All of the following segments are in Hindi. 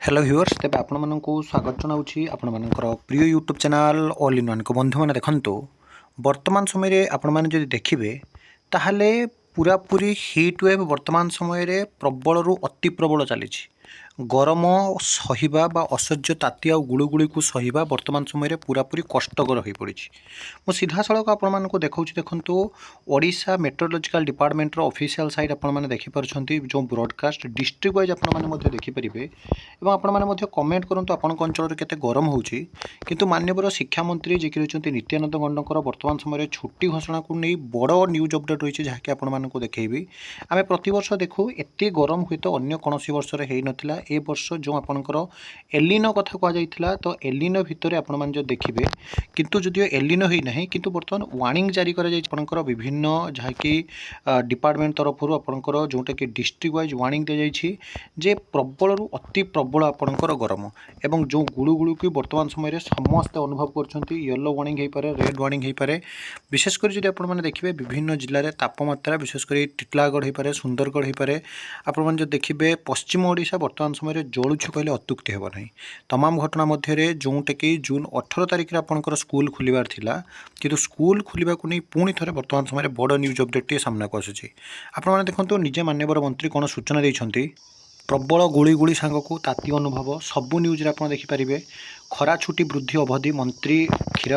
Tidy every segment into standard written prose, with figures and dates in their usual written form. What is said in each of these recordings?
हेलो व्यूअर्स तेज आपण को स्वागत जनाऊँगी आपण प्रिय YouTube channel all in one को बंधु मैंने देखो वर्तमान समय आपण मैंने देखिए ताहले पूरापूरी हिट वेव वर्तमान समय प्रबल रु अति प्रबल चली गरम सहिबा बा असह्य ताती आउ गुड़ुगुड़ी को सहिबा वर्तमान समय पूरापूरी कष्टकर हो पड़ी। मु सीधा सड़क आपण को देखा देखु ओडिशा मेट्रोलोजिकल डिपार्टमेंटर ऑफिशियल साइट आपने देखिपुं जो ब्रॉडकास्ट डिस्ट्रिक्ट वाइज आपने देखिपारे और आपने कमेंट करूँ आपण अंचल केते गरम होउछि किंतु माननीय शिक्षा मंत्री जी रही नित्यानंद गंडकर वर्तमान समय छुट्टी घोषणा को नहीं बड़ न्यूज अपडेट रही है जहाँकि आपको देखी आम प्रतिवर्ष देखू एत गरम हुए तो अन्य कौन वर्ष होता ए वर्ष जो आपंकर एलिनो कथा कहुला तो एलिनो भितर आपण जो देखिए किंतु जदिव एलिनो होना किंतु बर्तमान वार्निंग जारी कर विभिन्न जहाँकि डिपार्टमेंट तरफ आपंकर जोटा कि डिस्ट्रिक्ट वाइज वार्निंग दी जाइए जे प्रबल रु अति प्रबल आपंकर गरम एवं जो गुड़ुगुड़ू की वर्तमान समय समस्ते अनुभव कर येलो वार्निंग हो पारे रेड वार्निंग हो पारे विशेषकर जब आपने देखिए विभिन्न जिले में तापमात्रा विशेषकर टिटलागढ़ हो पारे सुंदरगढ़ हो पारे आपण जो देखिए पश्चिम ओडिशा वर्तमान समय जलुछु कहले अत्युक्ति हेब नहीं तमाम घटना मध्य जोटा कि जून 18 तारिख में आपंकर स्कूल खोलिबार थिला किंतु स्कूल खोलिबा को नहीं पुणी थे वर्तमान समय बड़ न्यूज अपडेट सामना को आसुछि आपण देखो निजे माननीय मंत्री कौन सूचना देइछन्ति प्रबल गुड़ी सांग को ताती अनुभव सबू न्यूज आप देखिपारे खरा छुट्टी वृद्धि अवधि मंत्री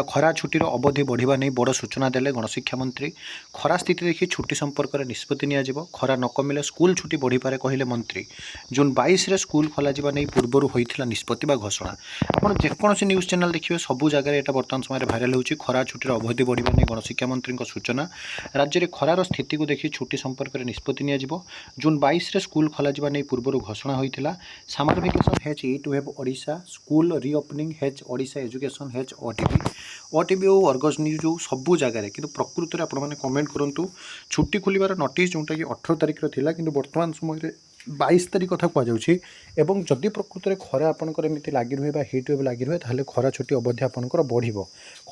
खरा छुट्टीर अवधि बढ़ा नहीं बड़ सूचना देले गणशिक्षा मंत्री खरा स्थिति देखी छुट्टी संपर्क में निष्पत्ति नियाजिबो खरा न कमिले स्कूल छुट्टी बढ़ी पारे कहले मंत्री जून 22 रे स्कूल खोल नहीं पूर्वर होता निष्पत्ति बा घोषणा आपड़ जेकोसी न्यूज चैनल देखिए सबू जगह यहाँ बर्तमान समय भाइराल होची खरा छुट्टीर अवधि बढ़ा नहीं गणशिक्षा मंत्री सूचना राज्य में खरार स्थिति को देखी छुट्टी संपर्क में निष्पत्ति नियाजिबो जून 22 रे स्कूल खोल नहीं पूर्वर घोषणा होता summer vacation has it web Odisha school reopening has Odisha education has OTB और अर्गस न्यूज सबू जगह कि प्रकृत में आपने कमेंट करूँ छुट्टी खोलिबार नोटिस जोटा कि 18 तारिख थिला किंतु वर्तमान समय 22 तारिख कथा कहुच्छी एवं जदि प्रकृत में खरा आपंकर एमती लगी रहे हिट वेव लगी रहे ताहले खरा छुट्टी अवधि आपंकर बढ़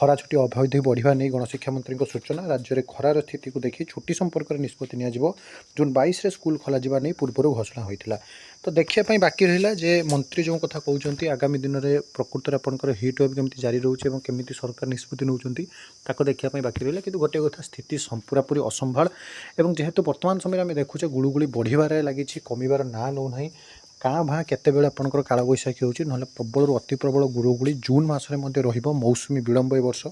खरा छुट्टी अवधि बढ़ा नहीं गणशिक्षा मंत्री सूचना राज्य में खरार स्थिति को देखी छुट्टी संपर्क में निष्पत्ति नियाजिबो जून 22 रे स्कूल खोल नहीं पूर्वर घोषणा होता तो देखिए बाकी रहा जे मंत्री जो कथा कहते आगामी दिन में प्रकृत में आपंकर हिट वेव केमती जारी रोचे और केमती सरकार निष्पत्ति नौकरी ताको देखिए बाकी रहा कि गोटे कथा स्थिति पूरापूरी असंभाल एवं जेहेतु वर्तमान समय आम देखुचे गुड़ुगुड़ी बढ़िबार लगी कमिबार ना नौ ना काँ भाँ केतेबेले आपंकर काल बैशाखी होची नहले प्रबल अति प्रबल गुड़ुगुड़ी जून मासरे मध्य रहिबो मौसुमी विलंब ए वर्ष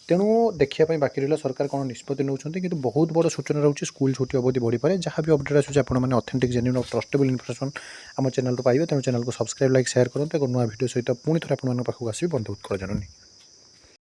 तेणु देखिए बाकी रहा सरकार कौन निष्पत्ति नौकरी किंतु बहुत बड़ सूचना रोचे स्कूल छुट्टी अवधि बढ़ी पारे जहाँ भी अपडेट आसूँ आपने ऑथेंटिक जेन्युइन और ट्रस्टेबल इन्फॉर्मेशन आम चैनल पाइबे तेणु चैनल को सब्सक्राइब लाइक शेयर करते नुआ वीडियो सहित पुणी थे आपको आसबि बंधुत्व जननी।